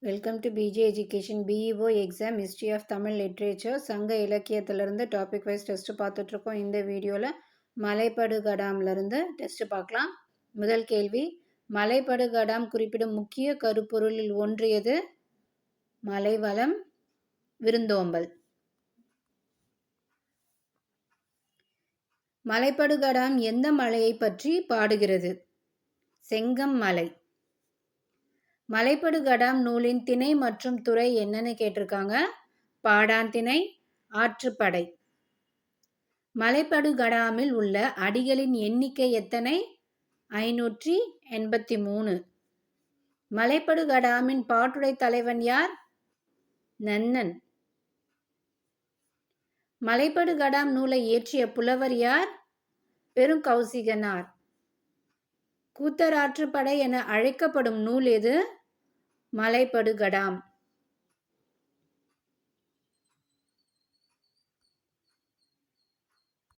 Welcome to PJ education BEO exam history of Tamil literature சங்க இலக்கியத்திலிருந்து topic wise test பார்த்துட்ருக்கோம். இந்த வீடியோவில் மலைப்படுகடாம்லேருந்து டெஸ்ட் பார்க்கலாம். முதல் கேள்வி, மலைப்படுகடாம் குறிப்பிடும் முக்கிய கருப்பொருளில் ஒன்றியது மலைவளம் விருந்தோம்பல். மலைப்படுகடாம் எந்த மலையை பற்றி பாடுகிறது? செங்கம் மலை. மலைப்படுகடாம் நூலின் திணை மற்றும் துறை என்னன்னு கேட்டிருக்காங்க. பாடாந்திணை, ஆற்றுப்படை. மலைப்படுகடாமில் உள்ள அடிகளின் எண்ணிக்கை எத்தனை? 583. மலைப்படுகடாமின் பாட்டுடை தலைவன் யார்? நன்னன். மலைப்படுகடாம் நூலை இயற்றிய புலவர் யார்? பெருங்கௌசிகனார். கூத்தராற்றுப்படை என அழைக்கப்படும் நூல் எது? மலைப்படுகடாம்.